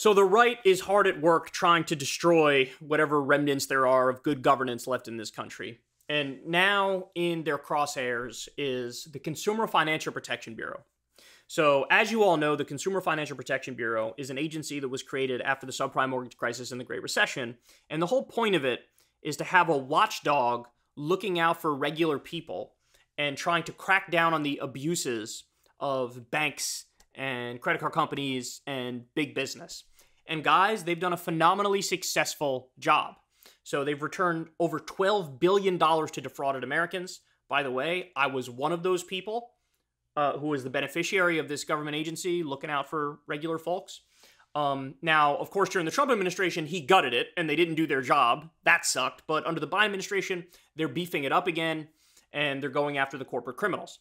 So the right is hard at work trying to destroy whatever remnants there are of good governance left in this country. And now in their crosshairs is the Consumer Financial Protection Bureau. So as you all know, the Consumer Financial Protection Bureau is an agency that was created after the subprime mortgage crisis and the Great Recession. And the whole point of it is to have a watchdog looking out for regular people and trying to crack down on the abuses of banks and credit card companies and big business. And guys, they've done a phenomenally successful job. So they've returned over $12 billion to defrauded Americans. By the way, I was one of those people who was the beneficiary of this government agency looking out for regular folks. Now, of course, during the Trump administration, he gutted it and they didn't do their job. That sucked. But under the Biden administration, they're beefing it up again and they're going after the corporate criminals.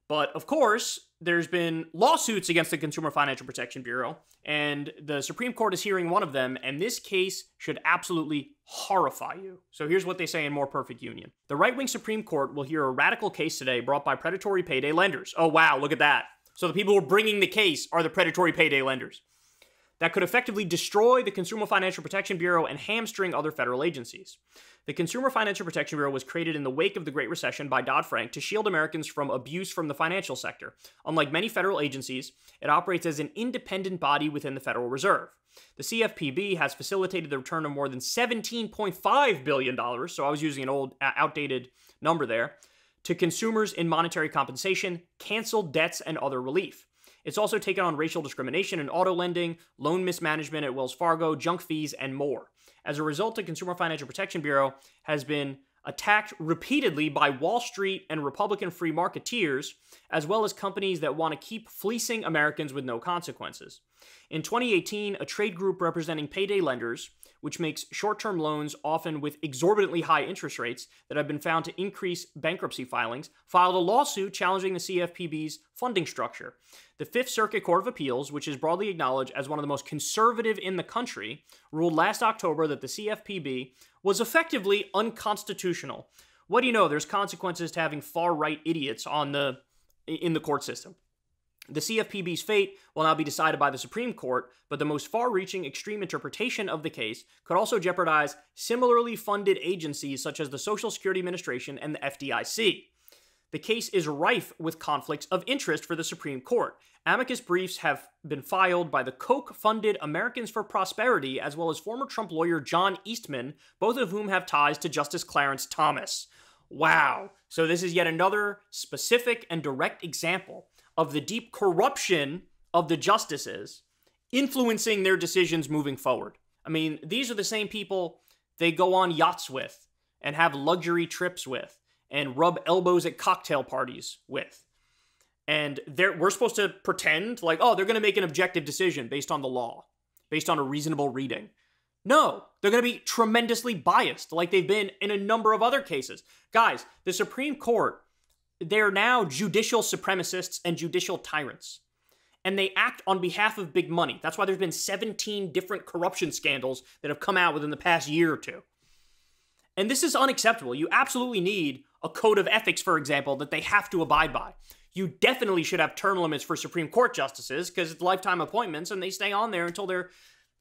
But of course, there's been lawsuits against the Consumer Financial Protection Bureau, and the Supreme Court is hearing one of them, and this case should absolutely horrify you. So here's what they say in More Perfect Union. The right-wing Supreme Court will hear a radical case today brought by predatory payday lenders. Oh, wow, look at that. So the people who are bringing the case are the predatory payday lenders. That could effectively destroy the Consumer Financial Protection Bureau and hamstring other federal agencies. The Consumer Financial Protection Bureau was created in the wake of the Great Recession by Dodd-Frank to shield Americans from abuse from the financial sector. Unlike many federal agencies, it operates as an independent body within the Federal Reserve. The CFPB has facilitated the return of more than $17.5 billion, so I was using an old, outdated number there, to consumers in monetary compensation, canceled debts, and other relief. It's also taken on racial discrimination in auto lending, loan mismanagement at Wells Fargo, junk fees, and more. As a result, the Consumer Financial Protection Bureau has been attacked repeatedly by Wall Street and Republican free marketeers, as well as companies that want to keep fleecing Americans with no consequences. In 2018, a trade group representing payday lenders, which makes short-term loans often with exorbitantly high interest rates that have been found to increase bankruptcy filings, filed a lawsuit challenging the CFPB's funding structure. The Fifth Circuit Court of Appeals, which is broadly acknowledged as one of the most conservative in the country, ruled last October that the CFPB was effectively unconstitutional. What do you know? There's consequences to having far-right idiots in the court system. The CFPB's fate will now be decided by the Supreme Court, but the most far-reaching extreme interpretation of the case could also jeopardize similarly funded agencies such as the Social Security Administration and the FDIC. The case is rife with conflicts of interest for the Supreme Court. Amicus briefs have been filed by the Koch-funded Americans for Prosperity, as well as former Trump lawyer John Eastman, both of whom have ties to Justice Clarence Thomas. Wow. So this is yet another specific and direct example of the deep corruption of the justices influencing their decisions moving forward. I mean, these are the same people they go on yachts with and have luxury trips with and rub elbows at cocktail parties with. And we're supposed to pretend like, oh, they're going to make an objective decision based on the law, based on a reasonable reading. No, they're going to be tremendously biased like they've been in a number of other cases. Guys, the Supreme Court, they're now judicial supremacists and judicial tyrants. And they act on behalf of big money. That's why there's been 17 different corruption scandals that have come out within the past year or two. And this is unacceptable. You absolutely need a code of ethics, for example, that they have to abide by. You definitely should have term limits for Supreme Court justices because it's lifetime appointments and they stay on there until they're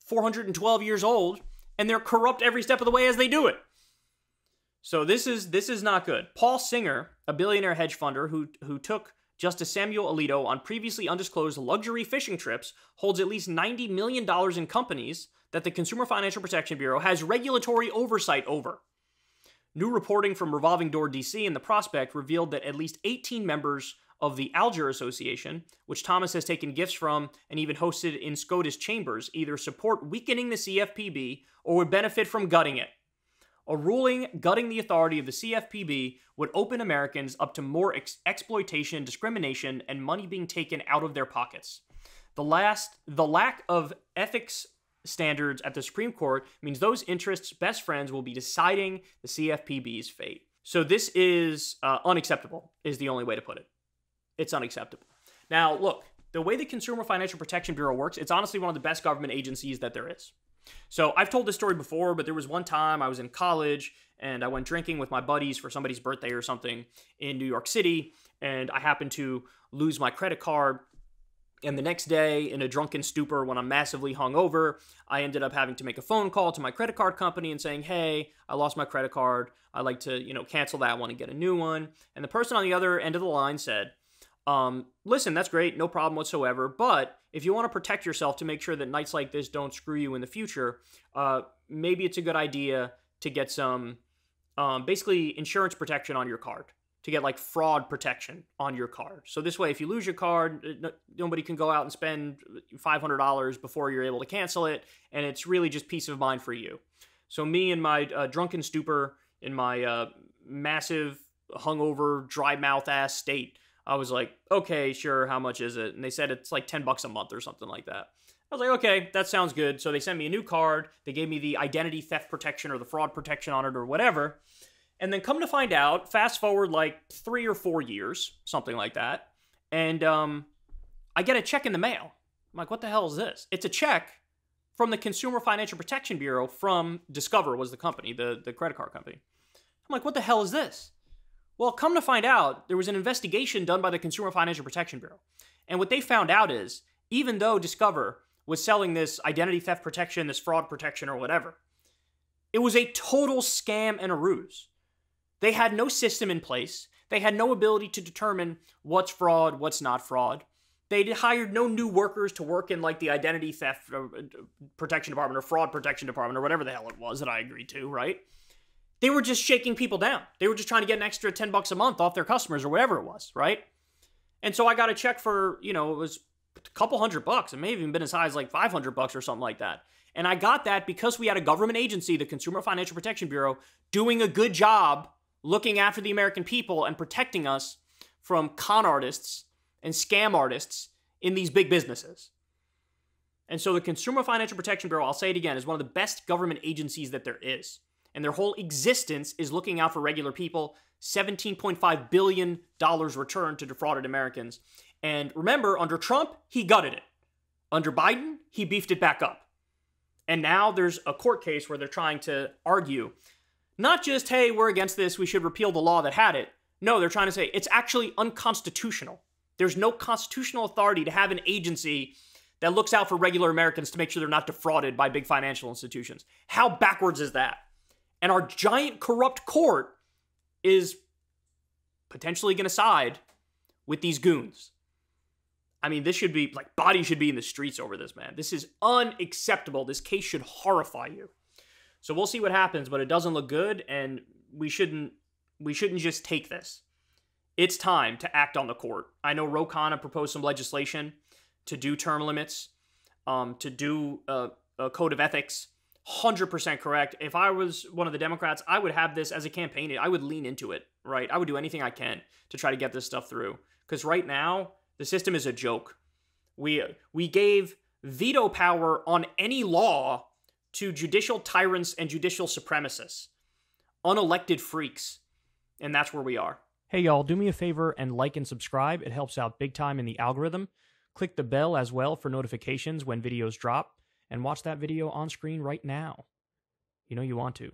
412 years old and they're corrupt every step of the way as they do it. So this is not good. Paul Singer, a billionaire hedge funder who took Justice Samuel Alito on previously undisclosed luxury fishing trips, holds at least $90 million in companies that the Consumer Financial Protection Bureau has regulatory oversight over. New reporting from Revolving Door DC and The Prospect revealed that at least 18 members of the Alger Association, which Thomas has taken gifts from and even hosted in SCOTUS chambers, either support weakening the CFPB or would benefit from gutting it. A ruling gutting the authority of the CFPB would open Americans up to more exploitation, discrimination, and money being taken out of their pockets. The lack of ethics standards at the Supreme Court means those interests' best friends will be deciding the CFPB's fate. So this is unacceptable, is the only way to put it. It's unacceptable. Now, look, the way the Consumer Financial Protection Bureau works, it's honestly one of the best government agencies that there is. So I've told this story before, but there was one time I was in college and I went drinking with my buddies for somebody's birthday or something in New York City, and I happened to lose my credit card. And the next day, in a drunken stupor, when I'm massively hungover, I ended up having to make a phone call to my credit card company and saying, hey, I lost my credit card. I'd like to, cancel that one and get a new one. And the person on the other end of the line said, listen, that's great, no problem whatsoever. But if you want to protect yourself to make sure that nights like this don't screw you in the future, maybe it's a good idea to get some, basically insurance protection on your card, to get like fraud protection on your card. So this way, if you lose your card, nobody can go out and spend $500 before you're able to cancel it. And it's really just peace of mind for you. So me in my drunken stupor, in my massive hungover, dry mouth ass state, I was like, okay, sure, how much is it? And they said it's like $10 a month or something like that. I was like, okay, that sounds good. So they sent me a new card. They gave me the identity theft protection or the fraud protection on it or whatever. And then come to find out, fast forward like 3 or 4 years, something like that, and I get a check in the mail. I'm like, what the hell is this? It's a check from the Consumer Financial Protection Bureau from Discover, was the company, the credit card company. I'm like, what the hell is this? Well, come to find out, there was an investigation done by the Consumer Financial Protection Bureau. And what they found out is, even though Discover was selling this identity theft protection, this fraud protection or whatever, it was a total scam and a ruse. They had no system in place. They had no ability to determine what's fraud, what's not fraud. They hired no new workers to work in like the identity theft protection department or fraud protection department or whatever the hell it was that I agreed to, right? They were just shaking people down. They were just trying to get an extra $10 a month off their customers or whatever it was, right? And so I got a check for, it was a couple $100. It may have even been as high as like $500 or something like that. And I got that because we had a government agency, the Consumer Financial Protection Bureau, doing a good job looking after the American people and protecting us from con artists and scam artists in these big businesses. And so the Consumer Financial Protection Bureau, I'll say it again, is one of the best government agencies that there is. And their whole existence is looking out for regular people. $17.5 billion returned to defrauded Americans. And remember, under Trump, he gutted it. Under Biden, he beefed it back up. And now there's a court case where they're trying to argue not just, hey, we're against this, we should repeal the law that had it. No, they're trying to say it's actually unconstitutional. There's no constitutional authority to have an agency that looks out for regular Americans to make sure they're not defrauded by big financial institutions. How backwards is that? And our giant corrupt court is potentially going to side with these goons. I mean, this should be, like, bodies should be in the streets over this, man. This is unacceptable. This case should horrify you. So we'll see what happens, but it doesn't look good, and we shouldn't just take this. It's time to act on the court. I know Ro Khanna proposed some legislation to do term limits, to do a code of ethics. 100% correct. If I was one of the Democrats, I would have this as a campaign. I would lean into it, right? I would do anything I can to try to get this stuff through. Because right now, the system is a joke. We gave veto power on any law to judicial tyrants and judicial supremacists, unelected freaks, and that's where we are. Hey y'all, do me a favor and like and subscribe. It helps out big time in the algorithm. Click the bell as well for notifications when videos drop, and watch that video on screen right now. You know you want to.